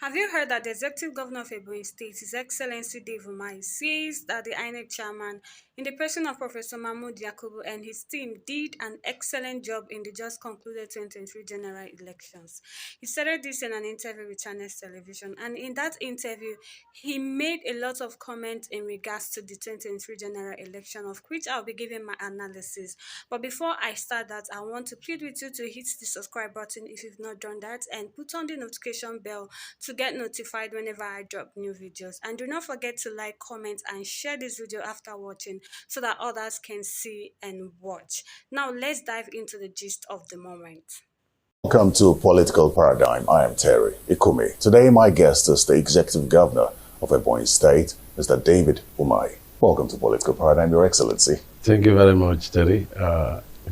Have you heard that the Executive Governor of Ebonyi State, His Excellency David Umahi, says that the INEC chairman, in the person of Professor Mahmoud Yakubu and his team, did an excellent job in the just concluded 2023 general elections? He said this in an interview with Channels Television, and in that interview, he made a lot of comments in regards to the 2023 general election, of which I'll be giving my analysis. But before I start that, I want to plead with you to hit the subscribe button if you've not done that, and put on the notification bell to get notified whenever I drop new videos. And do not forget to like, comment, and share this video after watching so that others can see and watch. Now let's dive into the gist of the moment. Welcome to Political Paradigm. I am Terry Ikumi. Today my guest is the Executive Governor of Ebonyi State, Mr. David Umahi. Welcome to Political Paradigm, Your Excellency. Thank you very much, Terry.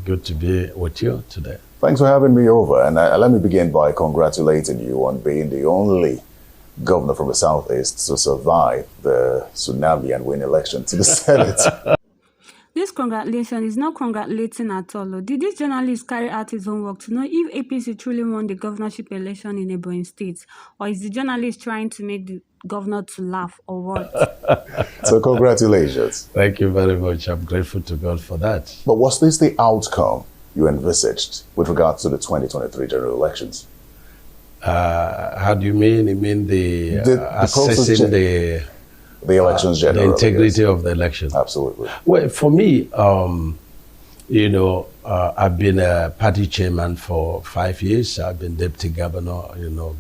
Good to be with you today. Thanks for having me over. And let me begin by congratulating you on being the only governor from the Southeast to survive the tsunami and win election to the Senate. This congratulation is not congratulating at all. Did this journalist carry out his own work to know if APC truly won the governorship election in Ebonyi State? Or is the journalist trying to make the governor to laugh or what? So congratulations. Thank you very much. I'm grateful to God for that. But was this the outcome you envisaged with regard to the 2023 general elections? How do you mean? You mean the assessing the elections generally? The integrity of the election? Absolutely. Well, for me, I've been a party chairman for 5 years. I've been deputy governor,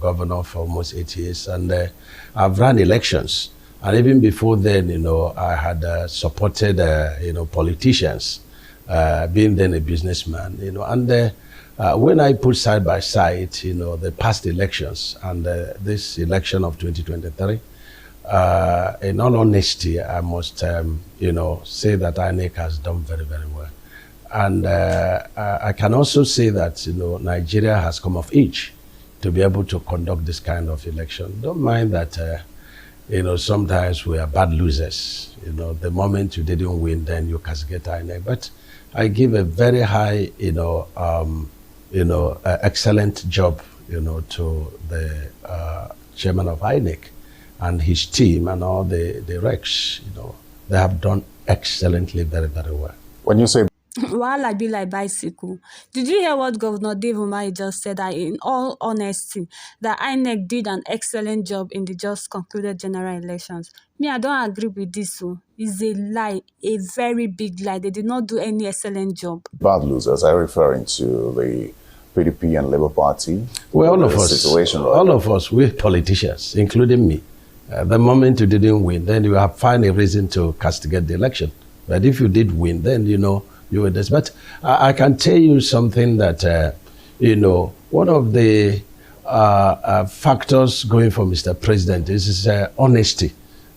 governor for almost 8 years. And I've run elections. And even before then, I had supported, politicians, being then a businessman, and when I put side by side, the past elections and this election of 2023, in all honesty, I must, say that INEC has done very, very well. And I can also say that, Nigeria has come of age to be able to conduct this kind of election. Don't mind that, sometimes we are bad losers. The moment you didn't win, then you castigate INEC. But I give a very high, excellent job, to the chairman of INEC and his team and all the recs. They have done excellently, very, very well. When you say While I be like bicycle, did you hear what Governor David Umahi just said? That in all honesty, that INEC did an excellent job in the just concluded general elections. Me, I don't agree with this. So it's a lie, a very big lie. They did not do any excellent job. Bad losers, are you referring to the PDP and Labour Party? Well, all of us, we're politicians, including me. The moment you didn't win, then you have find a reason to castigate the election. But if you did win, then you were this. But I can tell you something that, one of the factors going for Mr. President is honesty.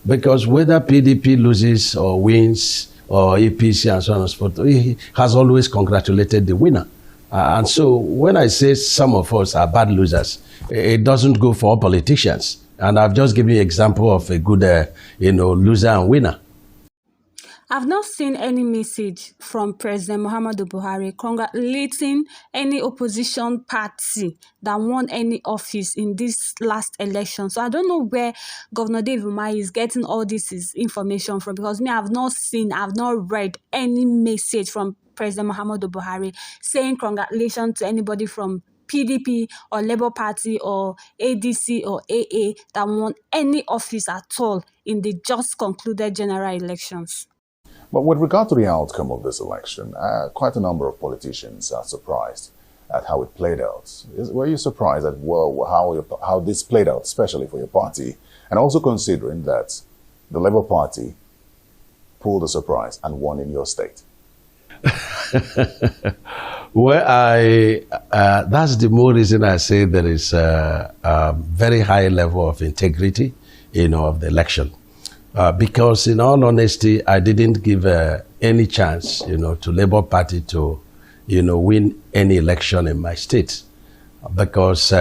Because whether PDP loses or wins or APC and so on and so forth, he has always congratulated the winner. And so when I say some of us are bad losers, it doesn't go for all politicians. And I've just given you an example of a good, loser and winner. I've not seen any message from President Muhammadu Buhari congratulating any opposition party that won any office in this last election. So I don't know where Governor David Umahi is getting all this information from, because me, I've not read any message from President Muhammadu Buhari saying congratulations to anybody from PDP or Labour Party or ADC or AA that won any office at all in the just concluded general elections. But with regard to the outcome of this election, quite a number of politicians are surprised at how it played out. Were you surprised at how this played out, especially for your party, and also considering that the Labour Party pulled a surprise and won in your state? Well, that's the more reason I say there is a very high level of integrity, of the election. Because in all honesty, I didn't give any chance, to Labour Party to, win any election in my state. Because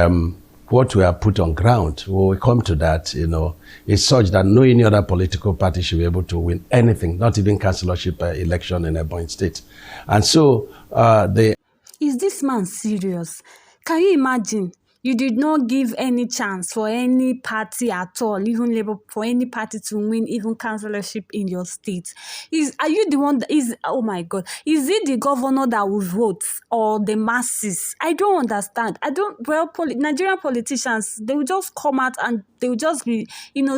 what we have put on ground, when we come to that, is such that no any other political party should be able to win anything, not even councillorship election in Ebonyi State. And so Is this man serious? Can you imagine? You did not give any chance for any party at all, even Labour, for any party to win even councillorship in your state. Are you the one that is, oh my God, is it the governor that will vote or the masses? I don't understand. Nigerian politicians, they will just come out and they will just be,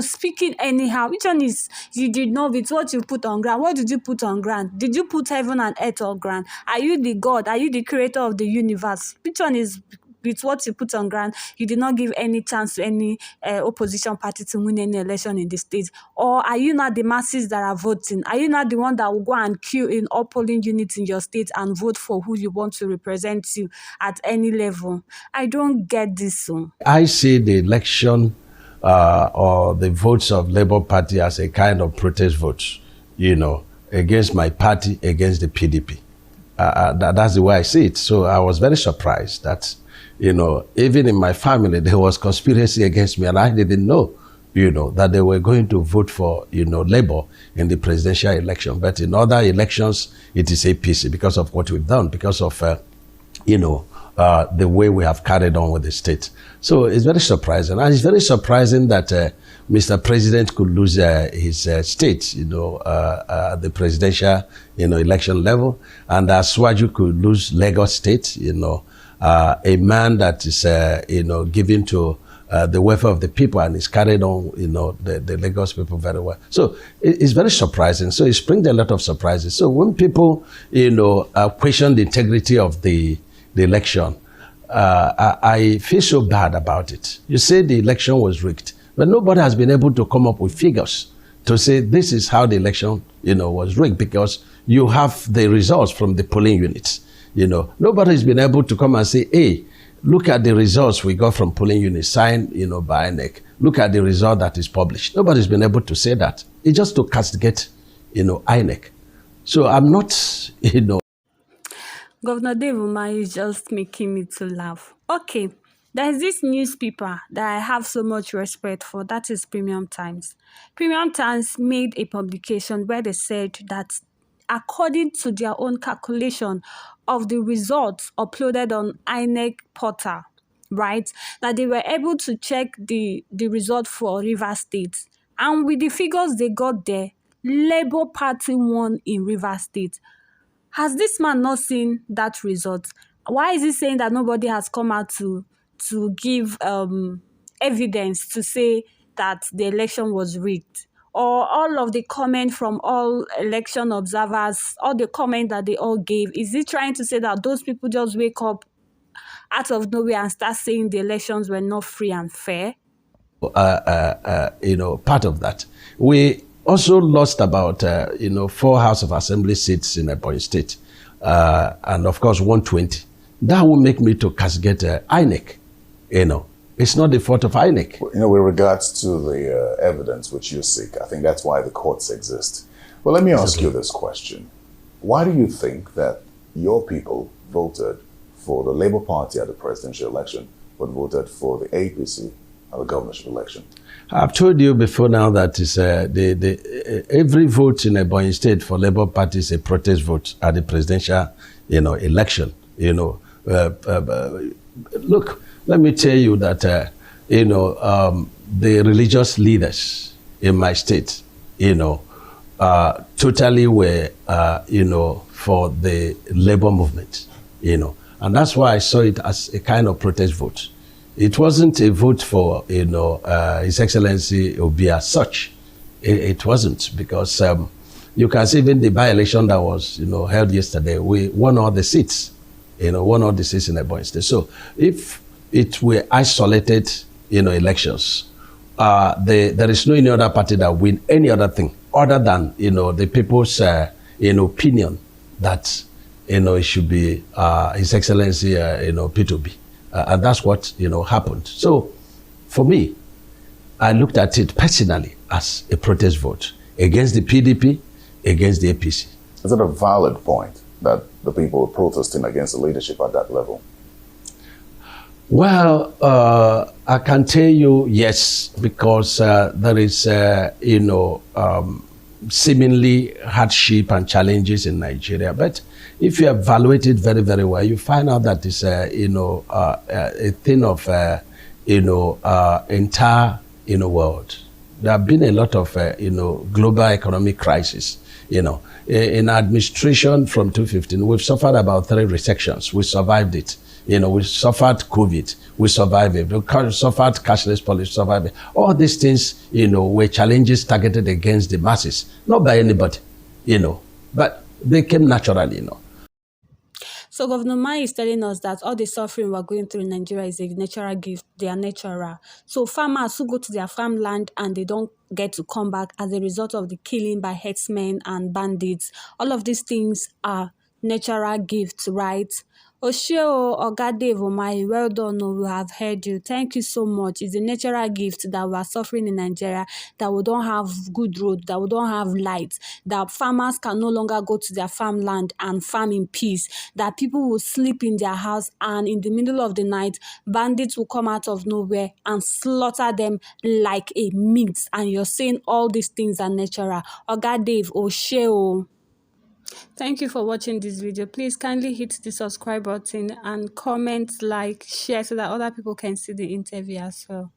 speaking anyhow. Which one is, you did not, it's what you put on ground. What did you put on ground? Did you put heaven and earth on ground? Are you the God? Are you the creator of the universe? Which one is with what you put on ground? You did not give any chance to any opposition party to win any election in the state? Or are you not the masses that are voting? Are you not the one that will go and queue in all polling units in your state and vote for who you want to represent you at any level? I don't get this one. I see the election or the votes of Labour Party as a kind of protest vote, against my party, against the PDP. That's the way I see it. So I was very surprised that, even in my family, there was conspiracy against me, and I didn't know, that they were going to vote for, Labour in the presidential election. But in other elections, it is APC because of what we've done, because of, the way we have carried on with the state. So it's very surprising. And it's very surprising that Mr. President could lose his state, the presidential, election level. And Swaju could lose Lagos State, a man that is, given to the welfare of the people and is carried on, the Lagos people very well. So it's very surprising. So it brings a lot of surprises. So when people, question the integrity of the election, I feel so bad about it. You say the election was rigged, but nobody has been able to come up with figures to say this is how the election, was rigged, because you have the results from the polling units. Nobody has been able to come and say, hey, look at the results we got from polling units signed, by INEC. Look at the result that is published. Nobody's been able to say that. It's just to castigate, INEC. So I'm not, Governor David Umahi is just making me to laugh. Okay, there's this newspaper that I have so much respect for, that is Premium Times. Premium Times made a publication where they said that according to their own calculation of the results uploaded on INEC portal, right, that they were able to check the result for Rivers State. And with the figures they got there, Labour Party won in Rivers State. Has this man not seen that result? Why is he saying that nobody has come out to give evidence to say that the election was rigged? Or all of the comment from all election observers, all the comment that they all gave, is he trying to say that those people just wake up out of nowhere and start saying the elections were not free and fair? Part of that. We also lost about, 4 House of Assembly seats in Ebonyi State, and of course 120. That will make me to castigate INEC. It's not the fault of INEC. With regards to the evidence which you seek, I think that's why the courts exist. Well, let me ask you this question. Why do you think that your people voted for the Labour Party at the presidential election, but voted for the APC at the governorship election? I've told you before now that it's, every vote in Ebonyi State for Labour Party is a protest vote at the presidential, election. Look, let me tell you that, the religious leaders in my state, totally were, for the labor movement, and that's why I saw it as a kind of protest vote. It wasn't a vote for, His Excellency Obi as such. It wasn't, because you can see even the by-election that was, held yesterday, we won all the seats, won all the seats in Ebonyi State. So if it were isolated, elections, there is no any other party that win any other thing other than, the people's, opinion that, it should be His Excellency, P2B. And that's what, happened. So for me, I looked at it personally as a protest vote against the PDP, against the APC. Is it a valid point that the people were protesting against the leadership at that level? Well, I can tell you yes, because there is, seemingly hardship and challenges in Nigeria. But if you evaluate it very, very well, you find out that it's a thing of entire world. There have been a lot of global economic crisis. In administration from 2015, we've suffered about 3 recessions. We survived it. We suffered COVID. We survived it. We suffered cashless policy. Survived it. All these things, were challenges targeted against the masses, not by anybody, but they came naturally. So Governor Mai is telling us that all the suffering we're going through in Nigeria is a natural gift. They are natural. So farmers who go to their farmland and they don't get to come back as a result of the killing by herdsmen and bandits, all of these things are natural gifts, right? Oshio Oga Dave Umahi, well done. We have heard you. Thank you so much. It's a natural gift that we are suffering in Nigeria, that we don't have good road, that we don't have light, that farmers can no longer go to their farmland and farm in peace, that people will sleep in their house and in the middle of the night, bandits will come out of nowhere and slaughter them like a meat. And you're saying all these things are natural. Oga Dave, Oshio. Thank you for watching this video. Please kindly hit the subscribe button and comment, like, share so that other people can see the interview as well.